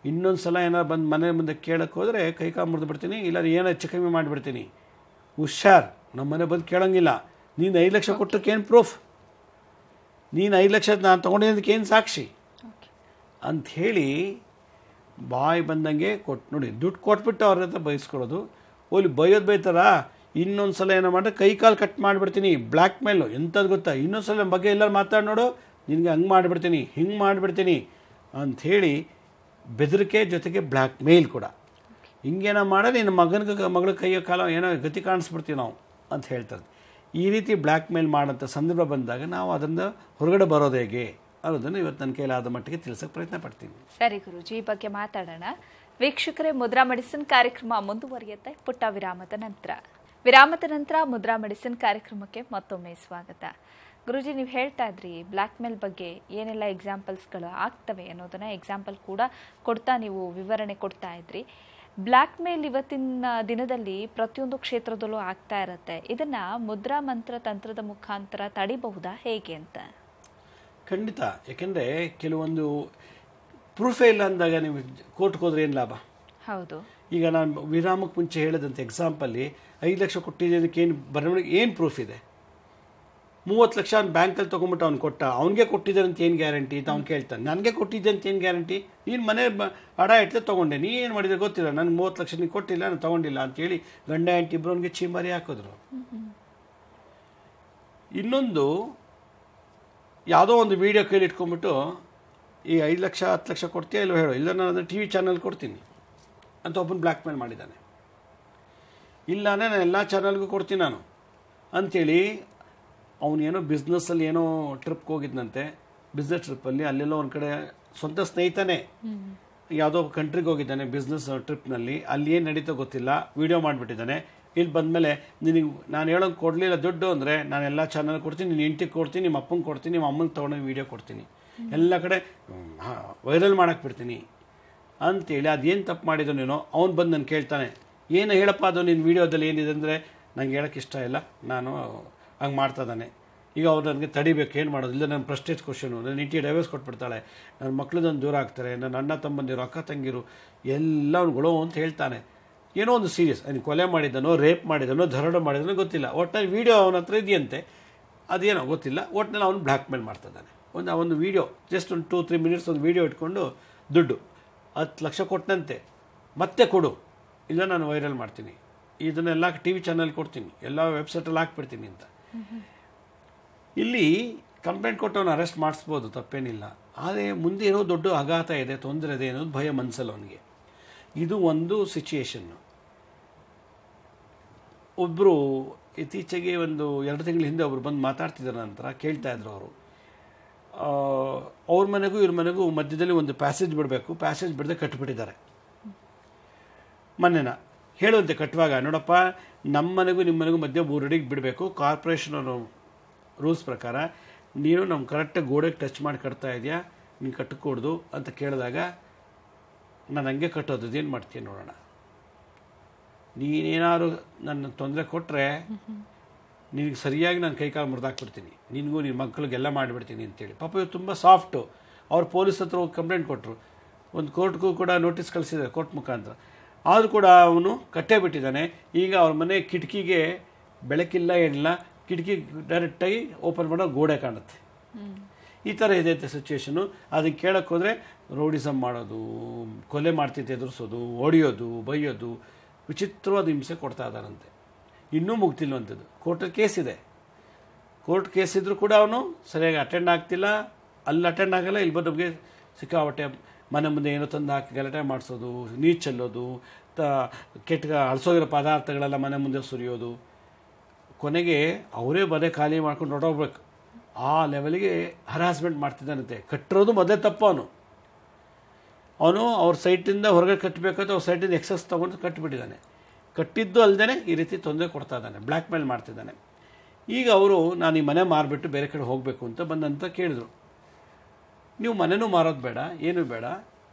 ಇನ್ನೊಂದು ಸಲ ಏನಾರು ಬಂದು ಮನೆ ಮುಂದೆ ಕೇಳಕ್ಕೆ ಹೋದರೆ ಕೈಕಾಲು ಮುರಿದು ಬಿಡ್ತೀನಿ, ಇಲ್ಲ ಏನೋ ಹೆಚ್ಚು ಕಮ್ಮಿ ಮಾಡಿಬಿಡ್ತೀನಿ. ಹುಷಾರ್, ನಮ್ಮ ಮನೆ ಬಂದು ಕೇಳೋಂಗಿಲ್ಲ. ನೀನು 5 ಲಕ್ಷ ಕೊಟ್ಟಕ್ಕೇನು ಪ್ರೂಫ್? ನೀನು 5 ಲಕ್ಷ ನಾನು ತೊಗೊಂಡಿದ್ದಕ್ಕೆ ಏನು ಸಾಕ್ಷಿ ಅಂಥೇಳಿ ಬಾಯಿ ಬಂದಂಗೆ ಕೊಟ್ಟು ನೋಡಿ. ದುಡ್ಡು ಕೊಟ್ಬಿಟ್ಟು ಅವ್ರ ಹತ್ರ ಬಯಸ್ಕೊಡೋದು. ಓಲಿ ಬೈಯೋದು ಬೈತಾರ, ಇನ್ನೊಂದು ಸಲ ಏನೋ ಮಾಡಿದ್ರೆ ಕೈ ಕಾಲು ಕಟ್ ಮಾಡಿಬಿಡ್ತೀನಿ, ಬ್ಲ್ಯಾಕ್ ಮೇಲು. ಎಂಥದ್ದು ಗೊತ್ತಾ, ಇನ್ನೊಂದು ಸಲ ನಮ್ಮ ಬಗ್ಗೆ ಎಲ್ಲರೂ ಮಾತಾಡಿ ನೋಡು, ನಿನಗೆ ಹಂಗೆ ಮಾಡಿಬಿಡ್ತೀನಿ, ಹಿಂಗೆ ಮಾಡಿಬಿಡ್ತೀನಿ ಅಂಥೇಳಿ ಬೆದರಿಕೆ ಜೊತೆಗೆ ಬ್ಲ್ಯಾಕ್ ಮೇಲ್ ಕೂಡ. ಹಿಂಗೇನೋ ಮಾಡೋದು ನಿನ್ನ ಮಗಳ ಕೈಯೋ ಕಾಲ ಏನೋ ಗತಿ ಕಾಣಿಸ್ಬಿಡ್ತೀವಿ ನಾವು ಅಂತ ಹೇಳ್ತಾರೆ. ಈ ರೀತಿ ಬ್ಲ್ಯಾಕ್ ಮೇಲ್ ಮಾಡೋಂಥ ಸಂದರ್ಭ ಬಂದಾಗ ನಾವು ಅದರಿಂದ ಹೊರಗಡೆ ಬರೋದು ಹೇಗೆ ಅನ್ನೋದನ್ನು ಇವತ್ತು ನನ್ನ ಕೈಲಾದ ಮಟ್ಟಿಗೆ ತಿಳಿಸೋಕೆ ಪ್ರಯತ್ನ ಪಡ್ತೀನಿ. ಸರಿ ಗುರುಜಿ, ಈ ಬಗ್ಗೆ ಮಾತಾಡೋಣ. ವೀಕ್ಷಕರೇ, ಮುದ್ರಾ ಮೆಡಿಸಿನ್ ಕಾರ್ಯಕ್ರಮ ಮುಂದುವರಿಯುತ್ತೆ ಪುಟ್ಟ ವಿರಾಮದ ನಂತರ ಮುದ್ರಾ ಮೆಡಿಸಿನ್ ಕಾರ್ಯಕ್ರಮಕ್ಕೆ ಮತ್ತೊಮ್ಮೆ ಸ್ವಾಗತ. ಗುರುಜಿ, ನೀವು ಹೇಳ್ತಾ ಇದ್ರಿ ಬ್ಲ್ಯಾಕ್ ಮೇಲ್ ಬಗ್ಗೆ ಏನೆಲ್ಲ ಎಕ್ಸಾಂಪಲ್ಸ್ಗಳು ಆಗ್ತವೆ ಅನ್ನೋದನ್ನ ಎಕ್ಸಾಂಪಲ್ ಕೂಡ ಕೊಡ್ತಾ ನೀವು ವಿವರಣೆ ಕೊಡ್ತಾ ಇದ್ರಿ. ಬ್ಲ್ಯಾಕ್ ಮೇಲ್ ಇವತ್ತಿನ ದಿನದಲ್ಲಿ ಪ್ರತಿಯೊಂದು ಕ್ಷೇತ್ರದಲ್ಲೂ ಆಗ್ತಾ ಇರುತ್ತೆ. ಇದನ್ನ ಮುದ್ರಾ ಮಂತ್ರ ತಂತ್ರದ ಮುಖಾಂತರ ತಡಿಬಹುದಾ, ಹೇಗೆ ಅಂತ? ಖಂಡಿತ. ಯಾಕೆಂದರೆ ಕೆಲವೊಂದು ಪ್ರೂಫೇ ಇಲ್ಲ ಅಂದಾಗ ನೀವು ಕೋರ್ಟ್ಗೆ ಹೋದ್ರೆ ಏನು ಲಾಭ? ಹೌದು. ಈಗ ನಾನು ವಿರಾಮಕ್ಕೆ ಮುಂಚೆ ಹೇಳಿದಂಥ ಎಕ್ಸಾಂಪಲ್ಲಿ 5 ಲಕ್ಷ ಕೊಟ್ಟಿದ್ದಕ್ಕೆ ಏನು ಬರವಣಿಗೆ ಏನು ಪ್ರೂಫ್ ಇದೆ? 30 ಲಕ್ಷ ಅವ್ನು ಬ್ಯಾಂಕಲ್ಲಿ ತೊಗೊಂಬಿಟ್ಟು ಅವ್ನು ಕೊಟ್ಟ, ಅವ್ನಿಗೆ ಕೊಟ್ಟಿದ್ದಾರೆ ಅಂತ ಏನು ಗ್ಯಾರಂಟಿ ಅಂತ ಅವ್ನು ಕೇಳ್ತಾನೆ. ನನಗೆ ಕೊಟ್ಟಿದ್ದೆ ಅಂತ ಏನು ಗ್ಯಾರಂಟಿ? ನೀನು ಮನೆ ಅಡ ಇಟ್ಟರೆ ತೊಗೊಂಡೆ, ನೀ ಏನು ಮಾಡಿದ್ರೆ ಗೊತ್ತಿಲ್ಲ, ನನಗೆ 30 ಲಕ್ಷ ನೀನು ಕೊಟ್ಟಿಲ್ಲ, ನಾನು ತೊಗೊಂಡಿಲ್ಲ ಅಂತೇಳಿ ಗಂಡ ಹೆಂಡತಿ ಇಬ್ಬರವನಿಗೆ ಚೀಮಾರಿ ಹಾಕಿದ್ರು. ಇನ್ನೊಂದು ಯಾವುದೋ ಒಂದು ವೀಡಿಯೋ ಕೈಲಿ ಇಟ್ಕೊಂಡ್ಬಿಟ್ಟು ಈ 5 ಲಕ್ಷ 10 ಲಕ್ಷ ಕೊಡ್ತೀಯ ಇಲ್ಲೋ ಹೇಳೋ, ಇಲ್ಲ ನಾನು ಅದನ್ನು TV ಚಾನಲ್ ಕೊಡ್ತೀನಿ ಅಂತ ಒಬ್ಬನು ಬ್ಲ್ಯಾಕ್ ಮೇಲ್ ಮಾಡಿದ್ದಾನೆ. ಇಲ್ಲಾಂದರೆ ನಾನು ಎಲ್ಲ ಚಾನಲ್ಗೂ ಕೊಡ್ತೀನಿ ನಾನು ಅಂಥೇಳಿ ಅವನೇನೋ ಬಿಸ್ನೆಸ್ಸಲ್ಲಿ ಏನೋ ಟ್ರಿಪ್ಗೆ ಹೋಗಿದ್ದಂತೆ. ಬಿಸ್ನೆಸ್ ಟ್ರಿಪ್ಪಲ್ಲಿ ಅಲ್ಲೆಲ್ಲೋ ಒಂದು ಕಡೆ ಸ್ವಂತ ಸ್ನೇಹಿತನೇ ಯಾವುದೋ ಕಂಟ್ರಿಗೆ ಹೋಗಿದ್ದಾನೆ ಬಿಸ್ನೆಸ್ ಟ್ರಿಪ್ನಲ್ಲಿ. ಅಲ್ಲಿ ಏನು ನಡೀತೋ ಗೊತ್ತಿಲ್ಲ, ವೀಡಿಯೋ ಮಾಡಿಬಿಟ್ಟಿದ್ದಾನೆ. ಇಲ್ಲಿ ಬಂದಮೇಲೆ ನಿನಗೆ ನಾನು ಹೇಳೋದು ಕೊಡಲಿಲ್ಲ ದುಡ್ಡು ಅಂದರೆ ನಾನು ಎಲ್ಲ ಚಾನಲ್ ಕೊಡ್ತೀನಿ, ನಿನ್ನ ಹೆಂಡ್ತಿಗೆ ಕೊಡ್ತೀನಿ, ನಿಮ್ಮ ಅಪ್ಪಂಗೆ ಕೊಡ್ತೀನಿ, ನಿಮ್ಮ ಅಮ್ಮಂಗೆ ತೊಗೊಂಡು ವೀಡಿಯೋ ಕೊಡ್ತೀನಿ, ಎಲ್ಲ ಕಡೆ ವೈರಲ್ ಮಾಡಕ್ಕೆ ಬಿಡ್ತೀನಿ ಅಂತೇಳಿ. ಅದೇನು ತಪ್ಪು ಮಾಡಿದನೇನೋ ಅವ್ನು ಬಂದು ನಾನು ಕೇಳ್ತಾನೆ, ಏನು ಹೇಳಪ್ಪ ಅದು ನಿನ್ನ ವೀಡಿಯೋದಲ್ಲಿ ಏನಿದೆ ಅಂದರೆ ನಂಗೆ ಹೇಳೋಕ್ಕೆ ಇಷ್ಟ ಇಲ್ಲ, ನಾನು ಹಂಗೆ ಮಾಡ್ತಾ ಇದ್ದಾನೆ. ಈಗ ಅವ್ರು ನನಗೆ ತಡಿಬೇಕು, ಏನು ಮಾಡೋದು? ಇಲ್ಲ ನನ್ನ ಪ್ರೆಸ್ಟೇಜ್ ಕ್ವಶನು, ನನ್ನ ಹೆಂಡತಿ ಡೈವರ್ಸ್ ಕೊಟ್ಬಿಡ್ತಾಳೆ, ನನ್ನ ಮಕ್ಳದೊಂದು ದೂರ ಆಗ್ತಾರೆ, ನನ್ನ ಅಣ್ಣ ತಮ್ಮಂದಿರು ಅಕ್ಕ ತಂಗಿರು ಎಲ್ಲ ಅವ್ನುಗಳು ಅಂತ ಹೇಳ್ತಾನೆ. ಏನೋ ಒಂದು ಸೀರಿಯಸ್, ಅವ್ನು ಕೊಲೆ ಮಾಡಿದ್ದಾನೋ, ರೇಪ್ ಮಾಡಿದ್ದಾನೋ, ದರೋಡೆ ಮಾಡಿದಾನೋ ಗೊತ್ತಿಲ್ಲ, ಒಟ್ಟಿನಲ್ಲಿ ವೀಡಿಯೋ ಅವನ ಹತ್ರ ಇದೆಯಂತೆ, ಅದೇನೋ ಗೊತ್ತಿಲ್ಲ. ಒಟ್ಟಿನಲ್ಲಿ ಅವನು ಬ್ಲ್ಯಾಕ್ ಮೇಲ್ ಮಾಡ್ತಾ ಇದ್ದಾನೆ. ಒಂದು ವೀಡಿಯೋ ಜಸ್ಟ್ ಒಂದು 2-3 ಮಿನಿಟ್ಸ್ ಒಂದು ವೀಡಿಯೋ ಇಟ್ಕೊಂಡು ದುಡ್ಡು 10 ಲಕ್ಷ ಕೊಟ್ಟನಂತೆ, ಮತ್ತೆ ಕೊಡು, ಇಲ್ಲ ನಾನು ವೈರಲ್ ಮಾಡ್ತೀನಿ, ಇದನ್ನೆಲ್ಲ TV ಚಾನಲ್ ಕೊಡ್ತೀನಿ, ಎಲ್ಲ ವೆಬ್ಸೈಟಲ್ಲಿ ಹಾಕ್ಬಿಡ್ತೀನಿ ಅಂತ. ಇಲ್ಲಿ ಕಂಪ್ಲೇಂಟ್ ಕೊಟ್ಟು ಅವನು ಅರೆಸ್ಟ್ ಮಾಡಿಸ್ಬೋದು, ತಪ್ಪೇನಿಲ್ಲ. ಆದರೆ ಮುಂದೆ ಇರೋ ದೊಡ್ಡ ಆಘಾತ ಇದೆ, ತೊಂದರೆ ಇದೆ ಅನ್ನೋದು ಭಯ ಮನಸ್ಸಲ್ಲಿ ಅವನಿಗೆ. ಇದು ಒಂದು ಸಿಚುಯೇಷನ್ನು. ಒಬ್ಬರು ಇತ್ತೀಚೆಗೆ ಒಂದು 2 ತಿಂಗಳ ಹಿಂದೆ ಒಬ್ರು ಬಂದು ಮಾತಾಡ್ತಿದ್ರ ನಂತರ ಕೇಳ್ತಾ ಇದ್ರು ಅವರು, ಅವ್ರ ಮನೆಗೂ ಇವ್ರ ಮನೆಗೂ ಮಧ್ಯದಲ್ಲಿ ಒಂದು ಪ್ಯಾಸೇಜ್ ಬಿಡಬೇಕು, ಪ್ಯಾಸೇಜ್ ಬಿಡದೆ ಕಟ್ಟಿಬಿಟ್ಟಿದ್ದಾರೆ. ಮೊನ್ನೆನ ಹೇಳುವಂತೆ ಕಟ್ಟುವಾಗ, ನೋಡಪ್ಪ ನಮ್ಮ ಮನೆಗೂ ನಿಮ್ಮ ಮನೆಗೂ ಮಧ್ಯೆ 3 ಅಡಿಗೆ ಬಿಡಬೇಕು, ಕಾರ್ಪೊರೇಷನ್ ರೂಲ್ಸ್ ಪ್ರಕಾರ ನೀನು ನಮ್ಮ ಕರೆಕ್ಟಾಗಿ ಗೋಡೆಗೆ ಟಚ್ ಮಾಡಿ ಕಟ್ತಾ ಇದೆಯಾ, ನೀನು ಕಟ್ಟಕೂಡ್ದು ಅಂತ ಕೇಳಿದಾಗ, ನಾನು ಹಂಗೆ ಕಟ್ಟೋದು, ಏನು ಮಾಡ್ತೀನಿ ನೋಡೋಣ, ನೀನೇನಾದ್ರು ನನ್ನ ತೊಂದರೆ ಕೊಟ್ಟರೆ ನಿನಗೆ ಸರಿಯಾಗಿ ನಾನು ಕೈಕಾಲು ಮುರಿದಾಕ್ಬಿಡ್ತೀನಿ, ನಿನಗೂ ನಿನ್ನ ಮಕ್ಕಳಿಗೆಲ್ಲ ಮಾಡಿಬಿಡ್ತೀನಿ ಅಂತೇಳಿ. ಪಾಪ ಇವ್ರು ತುಂಬ ಸಾಫ್ಟು. ಅವ್ರು ಪೊಲೀಸ್ ಹತ್ರ ಹೋಗಿ ಕಂಪ್ಲೇಂಟ್ ಕೊಟ್ಟರು, ಒಂದು ಕೋರ್ಟ್ಗೂ ಕೂಡ ನೋಟಿಸ್ ಕಳಿಸಿದ್ದಾರೆ ಕೋರ್ಟ್ ಮುಖಾಂತರ. ಆದರೂ ಕೂಡ ಅವನು ಕಟ್ಟೇ ಬಿಟ್ಟಿದ್ದಾನೆ. ಈಗ ಅವ್ರ ಮನೆ ಕಿಟಕಿಗೆ ಬೆಳಕಿಲ್ಲ ಏನಿಲ್ಲ, ಕಿಟಕಿ ಡೈರೆಕ್ಟಾಗಿ ಓಪನ್ ಮಾಡೋ ಗೋಡೆ ಕಾಣುತ್ತೆ. ಈ ಥರ ಇದೆ ಸಿಚುವೇಶನು. ಅದನ್ನು ಕೇಳಕ್ಕೆ ಹೋದರೆ ರೌಡಿಸಮ್ ಮಾಡೋದು, ಕೊಲೆ ಮಾಡ್ತಿದ್ದೆ ಎದುರಿಸೋದು, ಹೊಡೆಯೋದು, ಬೈಯೋದು, ವಿಚಿತ್ರವಾದ ಹಿಂಸೆ ಕೊಡ್ತಾ ಇದ್ದಾರಂತೆ. ಇನ್ನೂ ಮುಗ್ತಿಲ್ವಂಥದ್ದು. ಕೋರ್ಟಲ್ಲಿ ಕೇಸ್ ಇದೆ. ಕೋರ್ಟ್ ಕೇಸ್ ಇದ್ರೂ ಕೂಡ ಅವನು ಸರಿಯಾಗಿ ಅಟೆಂಡ್ ಆಗ್ತಿಲ್ಲ, ಅಲ್ಲಿ ಅಟೆಂಡ್ ಆಗಲ್ಲ, ಇಲ್ಲಿ ಬಂದು ನಮಗೆ ಸಿಕ್ಕಾಪಟ್ಟೆ ಮನೆ ಮುಂದೆ ಏನೋ ತಂದು ಹಾಕಿ ಗಲಾಟೆ ಮಾಡಿಸೋದು, ನೀರು ಚೆಲ್ಲೋದು, ಕೆಟ್ಟ ಅಳಿಸೋಗಿರೋ ಪದಾರ್ಥಗಳೆಲ್ಲ ಮನೆ ಮುಂದೆ ಸುರಿಯೋದು, ಕೊನೆಗೆ ಅವರೇ ಮನೆ ಖಾಲಿ ಮಾಡ್ಕೊಂಡು ಹೊರಟೋಗ್ಬೇಕು ಆ ಲೆವೆಲ್ಗೆ ಹರಾಸ್ಮೆಂಟ್ ಮಾಡ್ತಿದ್ದಾನಂತೆ. ಕಟ್ಟಿರೋದು ಮೊದಲೇ ತಪ್ಪು. ಅವನು ಅವ್ರ ಸೈಟಿಂದ ಹೊರಗಡೆ ಕಟ್ಟಬೇಕಾದ್ರೆ ಅವ್ರ ಸೈಟಿಂದ ಎಕ್ಸಸ್ ತೊಗೊಂಡು ಕಟ್ಟಿಬಿಟ್ಟಿದ್ದಾನೆ. ಕಟ್ಟಿದ್ದು ಅಲ್ಲದೆ ಈ ರೀತಿ ತೊಂದರೆ ಕೊಡ್ತಾ ಇದ್ದಾನೆ, ಬ್ಲ್ಯಾಕ್ ಮೇಲ್ ಮಾಡ್ತಿದ್ದಾನೆ. ಈಗ ಅವರು ನಾನು ಈ ಮನೆ ಮಾರಿಬಿಟ್ಟು ಬೇರೆ ಕಡೆ ಹೋಗಬೇಕು ಅಂತ ಬಂದಂತ ಕೇಳಿದ್ರು. ನೀವು ಮನೆನೂ ಮಾರೋದು ಬೇಡ, ಏನೂ ಬೇಡ,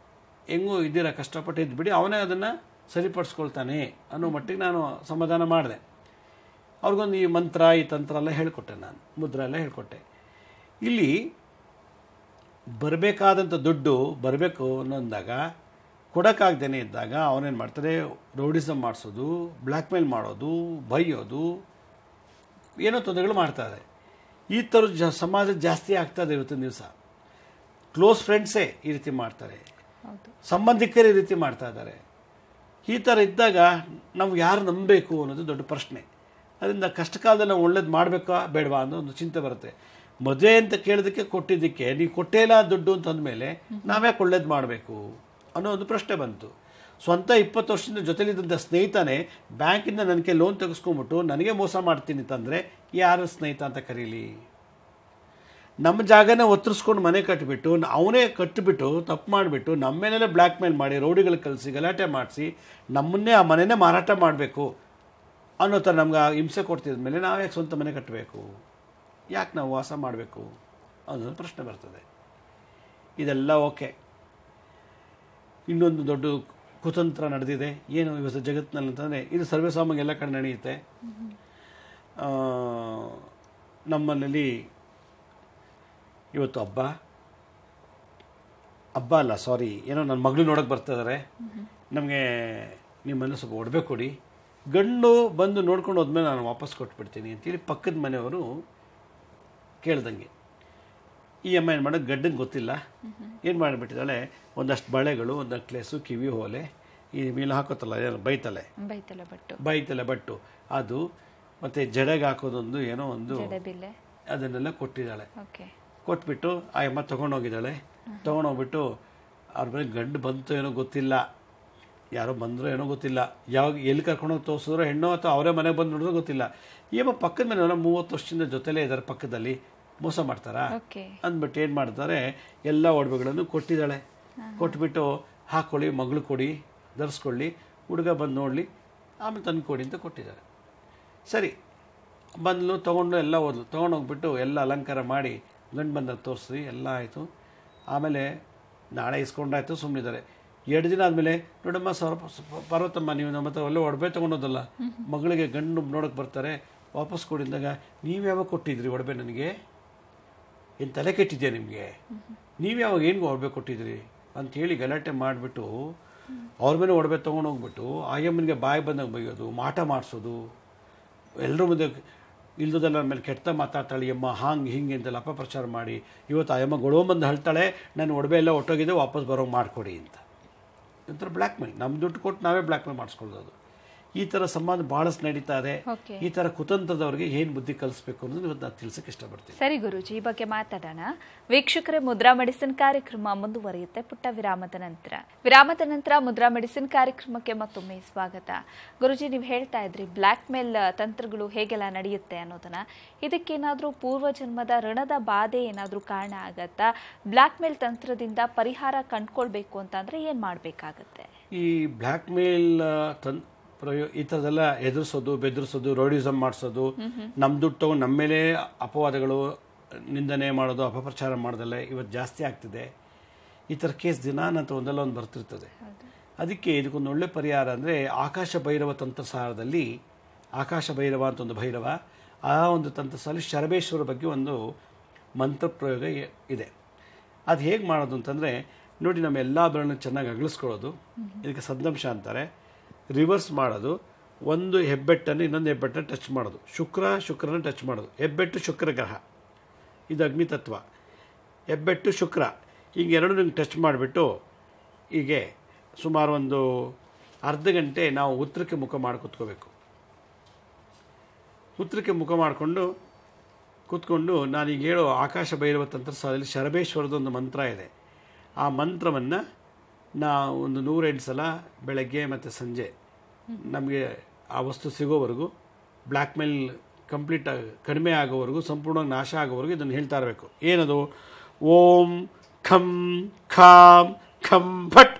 ಹೆಂಗೂ ಇದ್ದೀರಾ, ಕಷ್ಟಪಟ್ಟು ಇದ್ಬಿಡಿ, ಅವನೇ ಅದನ್ನು ಸರಿಪಡಿಸ್ಕೊಳ್ತಾನೆ ಅನ್ನೋ ಮಟ್ಟಿಗೆ ನಾನು ಸಮಾಧಾನ ಮಾಡಿದೆ. ಅವ್ರಿಗೊಂದು ಈ ಮಂತ್ರ ಈ ತಂತ್ರ ಎಲ್ಲ ಹೇಳ್ಕೊಟ್ಟೆ, ನಾನು ಮುದ್ರ ಎಲ್ಲ ಹೇಳ್ಕೊಟ್ಟೆ. ಇಲ್ಲಿ ಬರಬೇಕಾದಂಥ ದುಡ್ಡು ಬರಬೇಕು ಅನ್ನೋಂದಾಗ ಕೊಡೋಕ್ಕಾಗ್ದೇನೆ ಇದ್ದಾಗ ಅವನೇನು ಮಾಡ್ತಾರೆ, ರೌಡಿಸಮ್ ಮಾಡಿಸೋದು, ಬ್ಲ್ಯಾಕ್ ಮೇಲ್ ಮಾಡೋದು, ಬೈಯೋದು, ಏನೋ ತೊಂದರೆಗಳು ಮಾಡ್ತಾರೆ. ಈ ಥರ ಸಮಾಜ ಜಾಸ್ತಿ ಆಗ್ತದೆ ಇವತ್ತಿನ ದಿವಸ. ಕ್ಲೋಸ್ ಫ್ರೆಂಡ್ಸೇ ಈ ರೀತಿ ಮಾಡ್ತಾರೆ, ಸಂಬಂಧಿಕರು ಈ ರೀತಿ ಮಾಡ್ತಾ ಇದ್ದಾರೆ. ಈ ಥರ ಇದ್ದಾಗ ನಾವು ಯಾರು ನಂಬಬೇಕು ಅನ್ನೋದು ದೊಡ್ಡ ಪ್ರಶ್ನೆ. ಅದರಿಂದ ಕಷ್ಟ ಕಾಲದಲ್ಲಿ ನಾವು ಒಳ್ಳೇದು ಮಾಡಬೇಕಾ ಬೇಡವಾ ಅನ್ನೋ ಒಂದು ಚಿಂತೆ ಬರುತ್ತೆ. ಮದುವೆ ಅಂತ ಕೇಳೋದಕ್ಕೆ ಕೊಟ್ಟಿದ್ದಕ್ಕೆ ನೀವು ಕೊಟ್ಟೇ ಇಲ್ಲ ದುಡ್ಡು ಅಂತ ಅಂದಮೇಲೆ ನಾವ್ಯಾಕೆ ಒಳ್ಳೇದು ಮಾಡಬೇಕು ಅನ್ನೋ ಒಂದು ಪ್ರಶ್ನೆ ಬಂತು. ಸ್ವಂತ 20 ವರ್ಷದಿಂದ ಜೊತೆಲಿದ್ದಂಥ ಸ್ನೇಹಿತನೇ ಬ್ಯಾಂಕಿಂದ ನನಗೆ ಲೋನ್ ತೆಗೆಸ್ಕೊಂಡ್ಬಿಟ್ಟು ನನಗೆ ಮೋಸ ಮಾಡ್ತೀನಿ ಅಂತಂದರೆ ಯಾರು ಸ್ನೇಹಿತ ಅಂತ ಕರೀಲಿ? ನಮ್ಮ ಜಾಗನೇ ಒತ್ತರಿಸ್ಕೊಂಡು ಮನೆ ಕಟ್ಟಿಬಿಟ್ಟು ಅವನೇ ಕಟ್ಟಿಬಿಟ್ಟು ತಪ್ಪು ಮಾಡಿಬಿಟ್ಟು ನಮ್ಮ ಮೇಲೆಲ್ಲ ಬ್ಲ್ಯಾಕ್ ಮೇಲ್ ಮಾಡಿ ರೌಡಿಗಳು ಕಳಿಸಿ ಗಲಾಟೆ ಮಾಡಿಸಿ ನಮ್ಮನ್ನೇ ಆ ಮನೆಯೇ ಮಾರಾಟ ಮಾಡಬೇಕು ಅನ್ನೋ ಥರ ನಮ್ಗೆ ಹಿಂಸೆ ಕೊಡ್ತಿದ್ದ ಮೇಲೆ ನಾವು ಯಾಕೆ ಸ್ವಂತ ಮನೆ ಕಟ್ಟಬೇಕು, ಯಾಕೆ ನಾವು ವಾಸ ಮಾಡಬೇಕು ಅನ್ನೋದು ಪ್ರಶ್ನೆ ಬರ್ತದೆ. ಇದೆಲ್ಲ ಓಕೆ. ಇನ್ನೊಂದು ದೊಡ್ಡ ಕುತಂತ್ರ ನಡೆದಿದೆ. ಏನು ಇವತ್ತು ಜಗತ್ತಿನಲ್ಲಿ ಅಂತಂದರೆ ಇದು ಸರ್ವೇಸಾಮಾನ್ಯ ಎಲ್ಲ ಕಡೆ ನಡೆಯುತ್ತೆ. ನಮ್ಮಲ್ಲಿ ಇವತ್ತು ಹಬ್ಬ ಅಲ್ಲ, ಸಾರಿ, ಏನೋ ನನ್ನ ಮಗಳು ನೋಡೋಕೆ ಬರ್ತಿದ್ದಾರೆ, ನಮಗೆ ನಿಮ್ಮನ್ನು ಸ್ವಲ್ಪ ಒಡವೆ ಕೊಡಿ, ಗಂಡು ಬಂದು ನೋಡ್ಕೊಂಡು ಹೋದ್ಮೇಲೆ ನಾನು ವಾಪಸ್ ಕೊಟ್ಬಿಡ್ತೀನಿ ಅಂತೇಳಿ ಪಕ್ಕದ ಮನೆಯವರು ಕೇಳ್ದಂಗೆ. ಈ ಅಮ್ಮ ಏನು ಮಾಡೋದು, ಗಂಡಂಗೆ ಗೊತ್ತಿಲ್ಲ, ಏನು ಮಾಡಿಬಿಟ್ಟಿದ್ದಾಳೆ, ಒಂದಷ್ಟು ಬಳೆಗಳು, ಒಂದು ನೆಕ್ಲೆಸು, ಕಿವಿ ಓಲೆ, ಈ ಮೇಲೆ ಹಾಕೋತಲ್ಲ ಏನು ಬೈತಲೆ ಬಟ್ಟು ಅದು, ಮತ್ತು ಜಡೆಗೆ ಹಾಕೋದೊಂದು ಏನೋ ಒಂದು, ಅದನ್ನೆಲ್ಲ ಕೊಟ್ಟಿದ್ದಾಳೆ. ಕೊಟ್ಬಿಟ್ಟು ಆ ಅಮ್ಮ ತೊಗೊಂಡೋಗಿದ್ದಾಳೆ. ತೊಗೊಂಡೋಗ್ಬಿಟ್ಟು ಅವ್ರ ಮನೆ ಗಂಡು ಬಂತು ಏನೋ ಗೊತ್ತಿಲ್ಲ, ಯಾರೋ ಬಂದರೂ ಏನೋ ಗೊತ್ತಿಲ್ಲ, ಯಾವಾಗ ಎಲ್ಲಿ ಕರ್ಕೊಂಡೋಗಿ ತೋರಿಸಿದ್ರು ಹೆಣ್ಣು ಅಥವಾ ಅವರೇ ಮನೆಗೆ ಬಂದು ನೋಡಿದ್ರು ಗೊತ್ತಿಲ್ಲ. ಈ ಅಮ್ಮ ಪಕ್ಕದ ಮನೆಯಲ್ಲ 30 ವರ್ಷದಿಂದ ಜೊತೆಲೇ ಇದ್ದಾರೆ, ಪಕ್ಕದಲ್ಲಿ ಮೋಸ ಮಾಡ್ತಾರಾ ಅಂದ್ಬಿಟ್ಟು ಏನು ಮಾಡ್ತಾರೆ, ಎಲ್ಲ ಒಡವೆಗಳನ್ನು ಕೊಟ್ಟಿದ್ದಾಳೆ. ಕೊಟ್ಬಿಟ್ಟು ಹಾಕ್ಕೊಳ್ಳಿ, ಮಗಳು ಕೊಡಿ, ಧರಿಸ್ಕೊಳ್ಳಿ, ಹುಡುಗ ಬಂದು ನೋಡಲಿ, ಆಮೇಲೆ ತಂದು ಕೊಡಿ ಅಂತ ಕೊಟ್ಟಿದ್ದಾರೆ. ಸರಿ, ಬಂದ್ಲು, ತೊಗೊಂಡು ಎಲ್ಲ ಓದ್ಲು, ತೊಗೊಂಡೋಗ್ಬಿಟ್ಟು ಎಲ್ಲ ಅಲಂಕಾರ ಮಾಡಿ ಗಂಡು ಬಂದ ತೋರಿಸಿ ಎಲ್ಲ ಆಯಿತು. ಆಮೇಲೆ ನಾಳೆ ಇಸ್ಕೊಂಡಾಯ್ತು, ಸುಮ್ಮನಿದ್ದಾರೆ. 2 ದಿನ ಆದಮೇಲೆ ನೋಡಮ್ಮ ಪಾರ್ವತಮ್ಮ, ನೀವು ನಮ್ಮ ಹತ್ರ ಒಳ್ಳೆ ಒಡವೆ ತೊಗೊಂಡೋದಲ್ಲ, ಮಗಳಿಗೆ ಗಂಡು ನೋಡೋಕೆ ಬರ್ತಾರೆ, ವಾಪಸ್ ಕೊಡಿದಾಗ ನೀವು ಯಾವಾಗ ಕೊಟ್ಟಿದ್ರಿ ಒಡವೆ, ನನಗೆ ಏನು ತಲೆ ಕೆಟ್ಟಿದ್ಯಾ ನಿಮಗೆ, ನೀವು ಯಾವಾಗ ಏನು ಒಡವೆ ಕೊಟ್ಟಿದ್ರಿ ಅಂಥೇಳಿ ಗಲಾಟೆ ಮಾಡಿಬಿಟ್ಟು ಅವ್ರ ಮೇಲೆ ಒಡವೆ ತೊಗೊಂಡೋಗ್ಬಿಟ್ಟು ಆಯಮ್ಮನಿಗೆ ಬಾಯಿ ಬಂದಾಗ ಬೈಯೋದು, ಮಾಟ ಮಾಡಿಸೋದು, ಎಲ್ಲರ ಮುಂದೆ ಇಲ್ದದೆಲ್ಲ ಮೇಲೆ ಕೆಟ್ಟ ಮಾತಾಡ್ತಾಳೆ ಅಮ್ಮ, ಹಿಂಗೆ ಅಂತೆಲ್ಲ ಅಪಪ್ರಚಾರ ಮಾಡಿ ಇವತ್ತು ಆಯಮ್ಮ ಗೊಡೋ ಬಂದು ಹೇಳ್ತಾಳೆ, ನಾನು ಒಡವೆ ಎಲ್ಲ ಒಟ್ಟೋಗಿದೆ, ವಾಪಸ್ ಬರೋಂಗೆ ಮಾಡಿಕೊಡಿ ಅಂತ. ಒಂಥರ ಬ್ಲ್ಯಾಕ್ ಮೇಲ್, ನಮ್ಮ ದುಡ್ಡು ಕೊಟ್ಟು ನಾವೇ ಬ್ಲ್ಯಾಕ್ ಮೇಲ್ ಮಾಡಿಸ್ಕೊಳ್ಳೋದು. ಈ ಥರ ಸಂಬಂಧ ಭಾಳಷ್ಟು ನಡೀತಾ ಇದೆ. ಈ ಥರ ಕುತಂತ್ರದವ್ರಿಗೆ ಏನು ಬುದ್ಧಿ ಕಲಿಸ್ಬೇಕು ಅನ್ನೋದು ಇವತ್ತು ನಾನು ತಿಳಿಸಕ್ಕೆ ಇಷ್ಟಪಡ್ತೀನಿ. ಸರಿ ಗುರೂಜಿ, ಈ ಬಗ್ಗೆ ಮಾತಾಡೋಣ. ವೀಕ್ಷಕರೇ, ಮುದ್ರಾ ಮೆಡಿಸಿನ್ ಕಾರ್ಯಕ್ರಮ ಮುಂದುವರಿಯುತ್ತೆ ಪುಟ್ಟ ವಿರಾಮದ ನಂತರ ಮುದ್ರಾ ಮೆಡಿಸಿನ್ ಕಾರ್ಯಕ್ರಮಕ್ಕೆ ಮತ್ತೊಮ್ಮೆ ಸ್ವಾಗತ. ಗುರೂಜಿ, ನೀವು ಹೇಳ್ತಾ ಇದ್ರಿ ಬ್ಲ್ಯಾಕ್ ಮೇಲ್ ತಂತ್ರಗಳು ಹೇಗೆಲ್ಲ ನಡೆಯುತ್ತೆ ಅನ್ನೋದನ್ನ. ಇದಕ್ಕೇನಾದ್ರೂ ಪೂರ್ವಜನ್ಮದ ಋಣದ ಬಾಧೆ ಏನಾದ್ರೂ ಕಾರಣ ಆಗತ್ತಾ? ಬ್ಲ್ಯಾಕ್ ಮೇಲ್ ತಂತ್ರದಿಂದ ಪರಿಹಾರ ಕಂಡ್ಕೊಳ್ಬೇಕು ಅಂತಂದ್ರೆ ಏನ್ ಮಾಡ್ಬೇಕಾಗತ್ತೆ? ಈ ಬ್ಲ್ಯಾಕ್ ಮೇಲ್ ಈ ಥರದೆಲ್ಲ ಎದುರಿಸೋದು, ಬೆದರಿಸೋದು, ರೌಡಿಸಮ್ ಮಾಡಿಸೋದು, ನಮ್ಮ ದುಡ್ಡು ತೊಗೊಂಡು ನಮ್ಮ ಮೇಲೆ ಅಪವಾದಗಳು, ನಿಂದನೆ ಮಾಡೋದು, ಅಪಪ್ರಚಾರ ಮಾಡೋದಲ್ಲ ಇವತ್ತು ಜಾಸ್ತಿ ಆಗ್ತಿದೆ. ಈ ಥರ ಕೇಸ್ ದಿನ ನಂತರ ಒಂದಲ್ಲ ಒಂದು ಬರ್ತಿರ್ತದೆ. ಅದಕ್ಕೆ ಇದಕ್ಕೊಂದು ಒಳ್ಳೆ ಪರಿಹಾರ ಅಂದರೆ ಆಕಾಶ ಭೈರವ ತಂತ್ರಸಾರದಲ್ಲಿ, ಆಕಾಶ ಭೈರವ ಅಂತ ಒಂದು ಭೈರವ, ಆ ಒಂದು ತಂತ್ರಸಾರದಲ್ಲಿ ಶರಬೇಶ್ವರ ಬಗ್ಗೆ ಒಂದು ಮಂತ್ರ ಪ್ರಯೋಗ ಇದೆ. ಅದು ಹೇಗೆ ಮಾಡೋದು ಅಂತಂದರೆ ನೋಡಿ, ನಮ್ಮ ಎಲ್ಲ ಬೆರಳನ್ನು ಚೆನ್ನಾಗಿ ಅಗಲಿಸ್ಕೊಳ್ಳೋದು, ಇದಕ್ಕೆ ಸದ್ದಂಶ ಅಂತಾರೆ. ರಿವರ್ಸ್ ಮಾಡೋದು, ಒಂದು ಹೆಬ್ಬೆಟ್ಟನ್ನು ಇನ್ನೊಂದು ಹೆಬ್ಬೆಟ್ಟನ್ನು ಟಚ್ ಮಾಡೋದು, ಶುಕ್ರನ ಟಚ್ ಮಾಡೋದು. ಹೆಬ್ಬೆಟ್ಟು ಶುಕ್ರ ಗ್ರಹ, ಇದು ಅಗ್ನಿತತ್ವ. ಹೆಬ್ಬೆಟ್ಟು ಶುಕ್ರ, ಹೀಗೆ ಎರಡು ನಿಮ್ಗೆ ಟಚ್ ಮಾಡಿಬಿಟ್ಟು ಹೀಗೆ ಸುಮಾರು ಒಂದು ಅರ್ಧ ಗಂಟೆ ನಾವು ಉತ್ತರಕ್ಕೆ ಮುಖ ಮಾಡಿ ಕೂತ್ಕೋಬೇಕು. ಉತ್ತರಕ್ಕೆ ಮುಖ ಮಾಡಿಕೊಂಡು ಕೂತ್ಕೊಂಡು ನಾನೀಗ ಹೇಳೋ ಆಕಾಶ ಭೈರವ ತಂತ್ರಸಾರದಲ್ಲಿ ಶರಬೇಶ್ವರದ ಒಂದು ಮಂತ್ರ ಇದೆ. ಆ ಮಂತ್ರವನ್ನು ಒಂದು 108 ಸಲ ಬೆಳಗ್ಗೆ ಮತ್ತು ಸಂಜೆ ನಮಗೆ ಆ ವಸ್ತು ಸಿಗೋವರೆಗೂ, ಬ್ಲ್ಯಾಕ್ ಮೇಲ್ ಕಂಪ್ಲೀಟ್ ಕಡಿಮೆ ಆಗೋವರೆಗೂ, ಸಂಪೂರ್ಣವಾಗಿ ನಾಶ ಆಗೋವರೆಗೂ ಇದನ್ನು ಹೇಳ್ತಾ ಇರಬೇಕು. ಏನದು? ಓಂ ಖಂ ಖಾಂ ಖಂ ಫಟ್,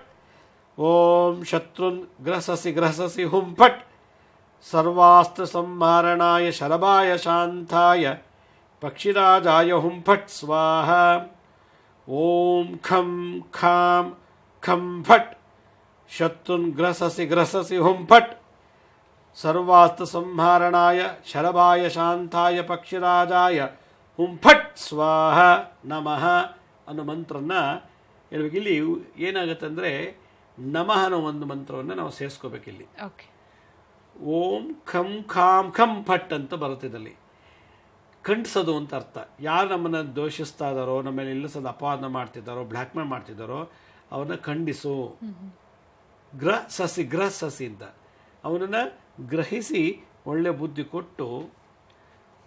ಓಂ ಶತ್ರುನ್ ಗ್ರಸಸಿ ಹುಂ ಫಟ್, ಸರ್ವಾಸ್ತ್ರ ಸಂಹಾರಣಾಯ ಶರಭಾಯ ಶಾಂತಾಯ ಪಕ್ಷಿರಾಜಾಯ ಹುಂ ಫಟ್ ಸ್ವಾಹ. ಓಂ ಖಂ ಖಾಂ ಖಂ ಫಟ್, ಶತ್ರುನ್ ಗ್ರಸಸಿ ಹುಂ ಫಟ್, ಸರ್ವಾಸ್ತ್ರ ಸಂಹಾರಣಾಯ ಶರಭಾಯ ಶಾಂತಾಯ ಪಕ್ಷಿರಾಜಾಯ ಹುಂ ಫಟ್ ಸ್ವಾಹ ನಮಃ ಅನ್ನೋ ಮಂತ್ರನ ಹೇಳ್ಬೇಕು. ಇಲ್ಲಿ ಏನಾಗುತ್ತೆ ಅಂದರೆ ನಮಃ ಅನ್ನೋ ಒಂದು ಮಂತ್ರವನ್ನು ನಾವು ಸೇರಿಸ್ಕೋಬೇಕಿಲ್ಲಿ. ಓಂ ಖಂ ಖಾಂ ಖಂ ಫಟ್ ಅಂತ ಬರುತ್ತಿದ್ದಲ್ಲಿ ಖಂಡಿಸೋದು ಅಂತ ಅರ್ಥ. ಯಾರು ನಮ್ಮನ್ನು ದೋಷಿಸ್ತಾ ಇದ್ದಾರೋ, ನಮ್ಮ ಮೇಲೆ ಇಲ್ಲಸದ ಅಪವಾದ ಮಾಡ್ತಿದ್ದಾರೋ, ಬ್ಲ್ಯಾಕ್ ಮೇಲ್ ಮಾಡ್ತಿದ್ದಾರೋ ಅವ್ರನ್ನ ಖಂಡಿಸು. ಗ್ರಹ ಸಸಿ ಅಂತ ಅವನನ್ನು ಗ್ರಹಿಸಿ ಒಳ್ಳೆ ಬುದ್ಧಿ ಕೊಟ್ಟು,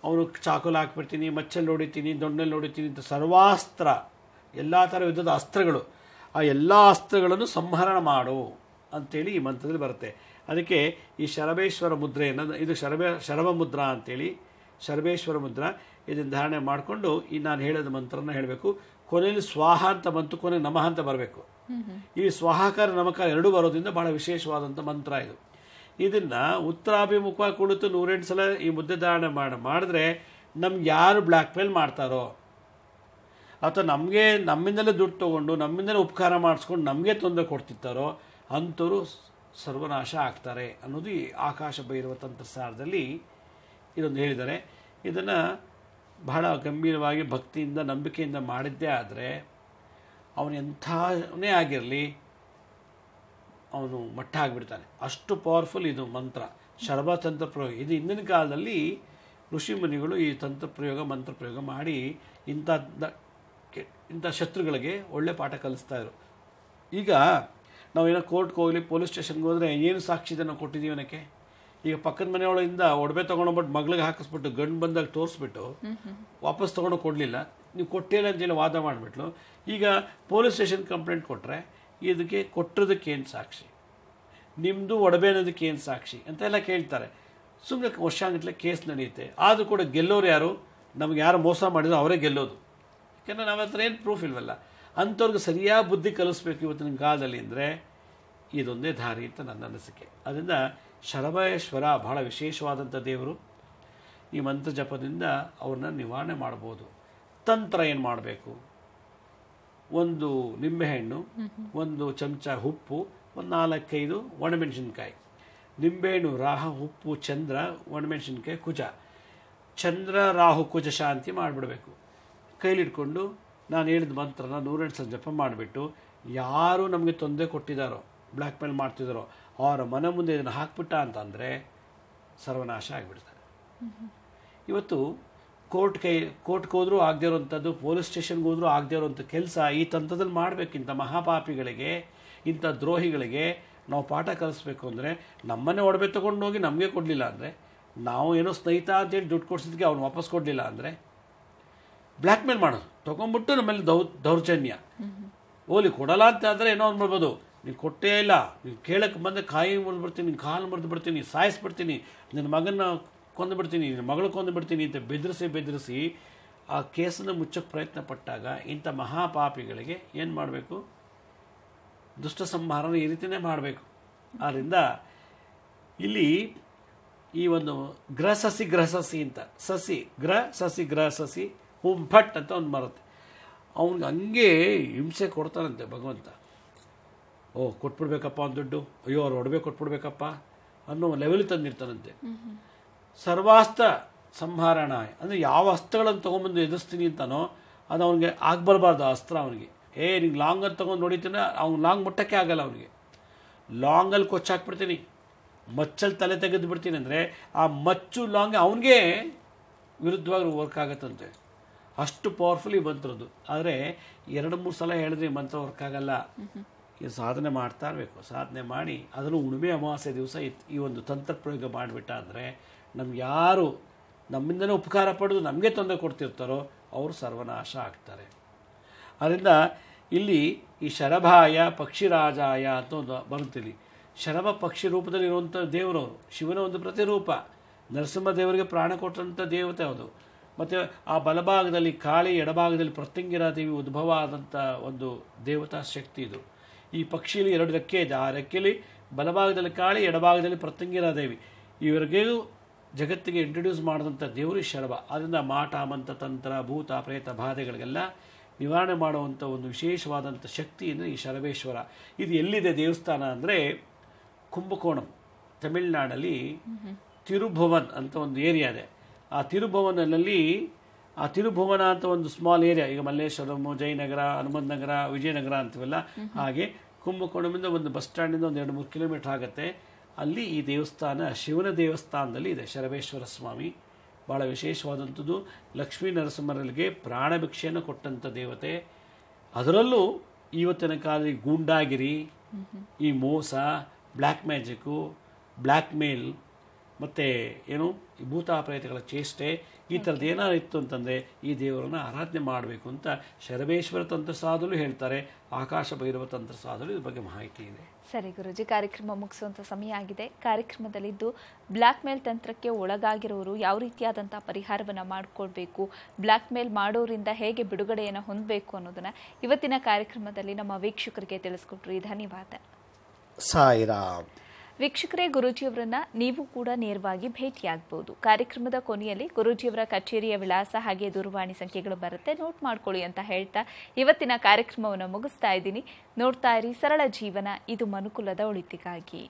ಅವನು ಚಾಕುಲ್ ಹಾಕ್ಬಿಡ್ತೀನಿ, ಮಚ್ಚಲ್ಲಿ ಹೊಡಿತೀನಿ, ದೊಣ್ಣೆಲ್ಲಿ ಹೊಡಿತೀನಿ ಅಂತ ಸರ್ವಾಸ್ತ್ರ, ಎಲ್ಲ ಥರ ಯುದ್ಧದ ಅಸ್ತ್ರಗಳು, ಆ ಎಲ್ಲ ಅಸ್ತ್ರಗಳನ್ನು ಸಂಹರಣ ಮಾಡು ಅಂತೇಳಿ ಈ ಮಂತ್ರದಲ್ಲಿ ಬರುತ್ತೆ. ಅದಕ್ಕೆ ಈ ಶರಬೇಶ್ವರ ಮುದ್ರೆಯನ್ನು, ಇದು ಶರಭ ಮುದ್ರಾ ಅಂತೇಳಿ, ಶರಬೇಶ್ವರ ಮುದ್ರಾ, ಇದನ್ನು ಧಾರಣೆ ಮಾಡಿಕೊಂಡು ಈ ನಾನು ಹೇಳೋದು ಮಂತ್ರನ ಹೇಳಬೇಕು. ಕೊನೆಯಲ್ಲಿ ಸ್ವಾಹ ಅಂತ ಬಂತು, ಕೊನೆ ನಮಃ ಅಂತ ಬರಬೇಕು. ಈ ಸ್ವಾಹಾಕಾರ ನಮಕಾರ ಎರಡೂ ಬರೋದ್ರಿಂದ ಬಹಳ ವಿಶೇಷವಾದಂಥ ಮಂತ್ರ ಇದು. ಇದನ್ನು ಉತ್ತರಾಭಿಮುಖವಾಗಿ ಕುಳಿತು 108 ಸಲ ಈ ಮುದ್ದೆ ಧಾರಣೆ ಮಾಡಿದ್ರೆ ನಮ್ಗೆ ಯಾರು ಬ್ಲ್ಯಾಕ್ ಮೇಲ್ ಮಾಡ್ತಾರೋ ಅಥವಾ ನಮ್ಮಿಂದಲೇ ದುಡ್ಡು ತೊಗೊಂಡು ನಮ್ಮಿಂದಲೇ ಉಪಕಾರ ಮಾಡಿಸ್ಕೊಂಡು ನಮಗೆ ತೊಂದರೆ ಕೊಡ್ತಿರ್ತಾರೋ ಅಂಥವ್ರು ಸರ್ವನಾಶ ಆಗ್ತಾರೆ ಅನ್ನೋದು ಈ ಆಕಾಶ ಭೈರವ ತಂತ್ರಸಾರದಲ್ಲಿ ಇದೊಂದು ಹೇಳಿದ್ದಾರೆ. ಇದನ್ನು ಬಹಳ ಗಂಭೀರವಾಗಿ ಭಕ್ತಿಯಿಂದ ನಂಬಿಕೆಯಿಂದ ಮಾಡಿದ್ದೇ ಆದರೆ ಅವನು ಎಂಥವನೇ ಆಗಿರಲಿ ಅವನು ಮಟ್ಟ ಆಗಿಬಿಡ್ತಾನೆ. ಅಷ್ಟು ಪವರ್ಫುಲ್ ಇದು ಮಂತ್ರ, ಶರಭ ತಂತ್ರ ಪ್ರಯೋಗ. ಇದು ಹಿಂದಿನ ಕಾಲದಲ್ಲಿ ಋಷಿ ಮುನಿಗಳು ಈ ತಂತ್ರ ಪ್ರಯೋಗ ಮಂತ್ರ ಪ್ರಯೋಗ ಮಾಡಿ ಇಂಥ ಶತ್ರುಗಳಿಗೆ ಒಳ್ಳೆ ಪಾಠ ಕಲಿಸ್ತಾಯಿದ್ರು. ಈಗ ನಾವೇನೋ ಕೋರ್ಟ್ಗೆ ಹೋಗಲಿ, ಪೊಲೀಸ್ ಸ್ಟೇಷನ್ಗೆ ಹೋದರೆ ಏನು ಸಾಕ್ಷಿ ನಾವು ಕೊಟ್ಟಿದ್ದೀವಿ ಅವನಕ್ಕೆ. ಈಗ ಪಕ್ಕದ ಮನೆಯೊಳಗಿಂದ ಒಡವೆ ತೊಗೊಂಡೋಗ್ಬಿಟ್ಟು ಮಗಳಿಗೆ ಹಾಕಿಸ್ಬಿಟ್ಟು ಗಂಡು ಬಂದಾಗ ತೋರಿಸ್ಬಿಟ್ಟು ವಾಪಸ್ ತೊಗೊಂಡು ಕೊಡಲಿಲ್ಲ, ನೀವು ಕೊಟ್ಟಿಲ್ಲ ಅಂತೇಳಿ ವಾದ ಮಾಡಿಬಿಟ್ಲು. ಈಗ ಪೊಲೀಸ್ ಸ್ಟೇಷನ್ ಕಂಪ್ಲೇಂಟ್ ಕೊಟ್ಟರೆ ಇದಕ್ಕೆ ಕೊಟ್ಟಿರೋದಕ್ಕೇನು ಸಾಕ್ಷಿ, ನಿಮ್ಮದು ಒಡವೆ ಅನ್ನೋದಕ್ಕೆ ಏನು ಸಾಕ್ಷಿ ಅಂತೆಲ್ಲ ಕೇಳ್ತಾರೆ. ಸುಮ್ಮನೆ ವರ್ಷಾಂಗಟ್ಲೆ ಕೇಸ್ ನಡೆಯುತ್ತೆ. ಆದರೂ ಕೂಡ ಗೆಲ್ಲೋರು ಯಾರು? ನಮ್ಗೆ ಯಾರು ಮೋಸ ಮಾಡಿದ್ರು ಅವರೇ ಗೆಲ್ಲೋದು. ಯಾಕೆಂದರೆ ನಮ್ಮ ಹತ್ರ ಏನು ಪ್ರೂಫ್ ಇಲ್ವಲ್ಲ. ಅಂಥವ್ರಿಗೆ ಸರಿಯಾಗಿ ಬುದ್ಧಿ ಕಲಿಸ್ಬೇಕು ಇವತ್ತಿನ ಕಾಲದಲ್ಲಿ ಅಂದರೆ ಇದೊಂದೇ ದಾರಿ ಅಂತ ನನ್ನ ಅನಿಸಿಕೆ. ಅದರಿಂದ ಶರಭೇಶ್ವರ ಬಹಳ ವಿಶೇಷವಾದಂಥ ದೇವರು. ಈ ಮಂತ್ರ ಜಪದಿಂದ ಅವ್ರನ್ನ ನಿವಾರಣೆ ಮಾಡ್ಬೋದು. ತಂತ್ರ ಏನು ಮಾಡಬೇಕು? ಒಂದು ನಿಂಬೆಹಣ್ಣು, ಒಂದು ಚಮಚ ಉಪ್ಪು, ಒಂದು 4-5 ಒಣಮೆಣಸಿನ್ಕಾಯಿ. ನಿಂಬೆಹಣ್ಣು ರಾಹು, ಉಪ್ಪು ಚಂದ್ರ, ಒಣಮೆಣಸಿನ್ಕಾಯಿ ಕುಜ. ಚಂದ್ರ ರಾಹು ಕುಜ ಶಾಂತಿ ಮಾಡಿಬಿಡಬೇಕು. ಕೈಲಿಟ್ಕೊಂಡು ನಾನು ಹೇಳಿದ ಮಂತ್ರನ 108 ಸಲ ಜಪ ಮಾಡಿಬಿಟ್ಟು ಯಾರು ನಮಗೆ ತೊಂದರೆ ಕೊಟ್ಟಿದ್ದಾರೋ, ಬ್ಲ್ಯಾಕ್ ಮೇಲ್ ಮಾಡ್ತಿದ್ದಾರೋ ಅವರ ಮನೆ ಮುಂದೆ ಇದನ್ನು ಹಾಕ್ಬಿಟ್ಟ ಅಂತಂದರೆ ಸರ್ವನಾಶ ಆಗಿಬಿಡ್ತಾರೆ. ಇವತ್ತು ಕೋರ್ಟ್ಗೆ ಹೋದರೂ ಆಗದೆ ಇರೋವಂಥದ್ದು, ಪೊಲೀಸ್ ಸ್ಟೇಷನ್ಗೆ ಹೋದರೂ ಆಗದೆ ಇರೋವಂಥ ಕೆಲಸ ಈ ತಂತ್ರದಲ್ಲಿ ಮಾಡಬೇಕು. ಇಂಥ ಮಹಾಪಾಪಿಗಳಿಗೆ, ಇಂಥ ದ್ರೋಹಿಗಳಿಗೆ ನಾವು ಪಾಠ ಕಲಿಸ್ಬೇಕು ಅಂದರೆ ನಮ್ಮನ್ನೇ ಒಡವೆ ತೊಗೊಂಡು ಹೋಗಿ ನಮಗೆ ಕೊಡಲಿಲ್ಲ ಅಂದರೆ, ನಾವು ಏನೋ ಸ್ನೇಹಿತ ಅಂತೇಳಿ ದುಡ್ಡು ಕೊಡಿಸಿದ್ಗೆ ಅವ್ನು ವಾಪಸ್ ಕೊಡಲಿಲ್ಲ ಅಂದರೆ ಬ್ಲ್ಯಾಕ್ ಮೇಲ್ ಮಾಡೋದು, ತೊಗೊಂಡ್ಬಿಟ್ಟು ನಮ್ಮಲ್ಲಿ ದೌರ್ಜನ್ಯ. ಓಲಿ ಕೊಡಲ್ಲ ಅಂತ ಆದರೆ ಏನೋ ಅನ್ಬಿಡ್ಬೋದು, ನೀನು ಕೊಟ್ಟೇ ಇಲ್ಲ, ನೀನು ಕೇಳಕ್ಕೆ ಬಂದರೆ ಕಾಯಿ ಮುರಿದು ಬಿಡ್ತೀನಿ, ನಿನ್ನ ಕಾಲು ಮುರಿದು ಬಿಡ್ತೀನಿ, ಸಾಯಿಸ್ಬಿಡ್ತೀನಿ, ನಿನ್ನ ಮಗನ ಕೊಂದು ಬಿಡ್ತೀನಿ, ನಿನ್ನ ಮಗಳು ಕೊಂದು ಬಿಡ್ತೀನಿ ಅಂತ ಬೆದರಿಸಿ ಆ ಕೇಸನ್ನು ಮುಚ್ಚೋಕ್ಕೆ ಪ್ರಯತ್ನ ಪಟ್ಟಾಗ ಇಂಥ ಮಹಾಪಾಪಿಗಳಿಗೆ ಏನು ಮಾಡಬೇಕು? ದುಷ್ಟ ಸಂಹಾರನ ಈ ರೀತಿಯೇ ಮಾಡಬೇಕು. ಆದ್ದರಿಂದ ಇಲ್ಲಿ ಈ ಒಂದು ಗ್ರಹಸಸಿ ಅಂತ ಗ್ರಹಸಸಿ ಹುಂ ಫಟ್ ಅಂತ ಒಂದು ಬರುತ್ತೆ. ಅವ್ನಿಗೆ ಹಂಗೆ ಹಿಂಸೆ ಕೊಡ್ತಾನಂತೆ ಭಗವಂತ. ಕೊಟ್ಬಿಡ್ಬೇಕಪ್ಪ ಒಂದು ದುಡ್ಡು, ಅಯ್ಯೋ ಅವ್ರು ಒಡವೆ ಕೊಟ್ಬಿಡ್ಬೇಕಪ್ಪ ಅನ್ನೋ ಲೆವೆಲ್ ತಂದಿರ್ತಾನಂತೆ. ಸರ್ವಾಸ್ತ್ರ ಸಂಹಾರಣ ಅಂದರೆ ಯಾವ ಅಸ್ತ್ರಗಳನ್ನು ತೊಗೊಂಬಂದು ಎದುರಿಸ್ತೀನಿ ಅಂತಾನೋ ಅದು ಅವನಿಗೆ ಆಗ್ಬರ್ಬಾರ್ದು. ಆ ಅಸ್ತ್ರ ಅವನಿಗೆ ನಿಂಗೆ ಲಾಂಗ್ ಅಂತ ತೊಗೊಂಡು ನೋಡಿತಾನೆ, ಅವ್ನು ಲಾಂಗ್ ಮುಟ್ಟಕ್ಕೆ ಆಗಲ್ಲ. ಅವನಿಗೆ ಲಾಂಗಲ್ಲಿ ಕೊಚ್ಚಾಕ್ಬಿಡ್ತೀನಿ, ಮಚ್ಚಲ್ಲಿ ತಲೆ ತೆಗೆದು ಬಿಡ್ತೀನಿ ಅಂದರೆ ಆ ಮಚ್ಚು ಲಾಂಗ್ ಅವನಿಗೆ ವಿರುದ್ಧವಾಗಿ ವರ್ಕ್ ಆಗತ್ತಂತೆ. ಅಷ್ಟು ಪವರ್ಫುಲ್ ಈ ಮಂತ್ರದ್ದು. ಆದರೆ 2-3 ಸಲ ಹೇಳಿದ್ರೆ ಈ ಮಂತ್ರ ವರ್ಕ್ ಆಗಲ್ಲ. ಈ ಸಾಧನೆ ಮಾಡ್ತಾ ಇರಬೇಕು. ಸಾಧನೆ ಮಾಡಿ ಅದನ್ನು ಹುಣ್ಣಿಮೆ ಅಮಾವಾಸ್ಯೆ ದಿವಸ ಈ ಒಂದು ತಂತ್ರ ಪ್ರಯೋಗ ಮಾಡಿಬಿಟ್ಟ ಅಂದರೆ ನಮ್ಗೆ ಯಾರು ನಮ್ಮಿಂದಲೇ ಉಪಕಾರ ಪಡೆದು ನಮಗೆ ತೊಂದರೆ ಕೊಡ್ತಿರ್ತಾರೋ ಅವರು ಸರ್ವನಾಶ ಆಗ್ತಾರೆ. ಅದರಿಂದ ಇಲ್ಲಿ ಈ ಶರಭಾಯ ಪಕ್ಷಿರಾಜಾಯ ಅಂತ ಒಂದು ಬರುತ್ತಿಲ್ಲಿ. ಶರಭ ಪಕ್ಷಿ ರೂಪದಲ್ಲಿರುವಂಥ ದೇವರವರು, ಶಿವನ ಒಂದು ಪ್ರತಿರೂಪ. ನರಸಿಂಹದೇವರಿಗೆ ಪ್ರಾಣ ಕೊಟ್ಟಂಥ ದೇವತೆ ಅದು. ಮತ್ತು ಆ ಬಲಭಾಗದಲ್ಲಿ ಕಾಳಿ, ಎಡಭಾಗದಲ್ಲಿ ಪ್ರತ್ಯಂಗಿರಾದೇವಿ ಉದ್ಭವ ಆದಂಥ ಒಂದು ದೇವತಾ ಶಕ್ತಿ ಇದು. ಈ ಪಕ್ಷಿಯಲ್ಲಿ 2 ರೆಕ್ಕೆ ಇದೆ. ಆ ರೆಕ್ಕೆಯಲ್ಲಿ ಬಲಭಾಗದಲ್ಲಿ ಕಾಳಿ, ಎಡಭಾಗದಲ್ಲಿ ಪ್ರತ್ಯಂಗಿರಾದೇವಿ. ಇವರಿಗೂ ಜಗತ್ತಿಗೆ ಇಂಟ್ರೊಡ್ಯೂಸ್ ಮಾಡಿದಂಥ ದೇವರು ಶರಭ. ಅದರಿಂದ ಮಾಟ, ಮಂತ್ರ, ತಂತ್ರ, ಭೂತ, ಪ್ರೇತ ಬಾಧೆಗಳಿಗೆಲ್ಲ ನಿವಾರಣೆ ಮಾಡುವಂಥ ಒಂದು ವಿಶೇಷವಾದಂಥ ಶಕ್ತಿ ಅಂದರೆ ಈ ಶರಬೇಶ್ವರ. ಇದು ಎಲ್ಲಿದೆ ದೇವಸ್ಥಾನ ಅಂದರೆ ಕುಂಭಕೋಣಂ, ತಮಿಳುನಾಡಲ್ಲಿ ತಿರುಭುವನ್ ಅಂತ ಒಂದು ಏರಿಯಾ ಇದೆ. ಆ ತಿರುಭುವನಲ್ಲಿ ಆ ತಿರುಭುವನ ಅಂತ ಒಂದು ಸ್ಮಾಲ್ ಏರಿಯಾ, ಈಗ ಮಲ್ಲೇಶ್ವರಂ, ಜಯನಗರ, ಹನುಮಂತ ನಗರ, ವಿಜಯನಗರ ಅಂತೀವಲ್ಲ, ಹಾಗೆ ಕುಂಭಕೋಣಮಿಂದ ಒಂದು ಬಸ್ ಸ್ಟ್ಯಾಂಡಿಂದ ಒಂದು 2-3 ಕಿಲೋಮೀಟರ್ ಆಗುತ್ತೆ. ಅಲ್ಲಿ ಈ ದೇವಸ್ಥಾನ ಶಿವನ ದೇವಸ್ಥಾನದಲ್ಲಿ ಇದೆ. ಶರಬೇಶ್ವರ ಸ್ವಾಮಿ ಭಾಳ ವಿಶೇಷವಾದಂಥದ್ದು. ಲಕ್ಷ್ಮೀ ನರಸಿಂಹರಿಗೆ ಪ್ರಾಣ ಭಿಕ್ಷೆಯನ್ನು ಕೊಟ್ಟಂಥ ದೇವತೆ. ಅದರಲ್ಲೂ ಇವತ್ತಿನ ಕಾಲದಲ್ಲಿ ಗೂಂಡಾಗಿರಿ, ಈ ಮೋಸ, ಬ್ಲ್ಯಾಕ್ ಮ್ಯಾಜಿಕ್ಕು, ಬ್ಲ್ಯಾಕ್ ಮೇಲ್, ಮತ್ತು ಏನು ಈ ಭೂತಾಪ್ರೇತಗಳ ಚೇಷ್ಟೆ, ಈ ಥರದ್ದು ಏನಾರು ಇತ್ತು ಅಂತಂದರೆ ಈ ದೇವರನ್ನು ಆರಾಧನೆ ಮಾಡಬೇಕು ಅಂತ ಶರಬೇಶ್ವರ ತಂತ್ರ ಸಾಧಲು ಹೇಳ್ತಾರೆ. ಆಕಾಶ ಭೈರವ ತಂತ್ರ ಸಾಧಲು ಇದ್ರ ಬಗ್ಗೆ ಮಾಹಿತಿ ಇದೆ. ಸರಿ ಗುರುಜಿ, ಕಾರ್ಯಕ್ರಮ ಮುಗಿಸುವಂಥ ಸಮಯ ಆಗಿದೆ. ಕಾರ್ಯಕ್ರಮದಲ್ಲಿದ್ದು ಬ್ಲ್ಯಾಕ್ ಮೇಲ್ ತಂತ್ರಕ್ಕೆ ಒಳಗಾಗಿರೋರು ಯಾವ ರೀತಿಯಾದಂಥ ಪರಿಹಾರವನ್ನು ಮಾಡಿಕೊಳ್ಬೇಕು, ಬ್ಲ್ಯಾಕ್ ಮೇಲ್ ಮಾಡೋರಿಂದ ಹೇಗೆ ಬಿಡುಗಡೆಯನ್ನು ಹೊಂದಬೇಕು ಅನ್ನೋದನ್ನು ಇವತ್ತಿನ ಕಾರ್ಯಕ್ರಮದಲ್ಲಿ ನಮ್ಮ ವೀಕ್ಷಕರಿಗೆ ತಿಳಿಸ್ಕೊಟ್ರಿ. ಧನ್ಯವಾದ. ಸಾಯಿರಾಮ್. ವೀಕ್ಷಕರೇ, ಗುರೂಜಿಯವರನ್ನ ನೀವು ಕೂಡ ನೇರವಾಗಿ ಭೇಟಿಯಾಗಬಹುದು. ಕಾರ್ಯಕ್ರಮದ ಕೊನೆಯಲ್ಲಿ ಗುರೂಜಿಯವರ ಕಚೇರಿಯ ವಿಳಾಸ ಹಾಗೆ ದೂರವಾಣಿ ಸಂಖ್ಯೆಗಳು ಬರುತ್ತೆ, ನೋಟ್ ಮಾಡ್ಕೊಳ್ಳಿ ಅಂತ ಹೇಳ್ತಾ ಇವತ್ತಿನ ಕಾರ್ಯಕ್ರಮವನ್ನು ಮುಗಿಸ್ತಾ ಇದ್ದೀನಿ. ನೋಡ್ತಾ ಇರಿ ಸರಳ ಜೀವನ, ಇದು ಮನುಕುಲದ ಒಳಿತಿಗಾಗಿ.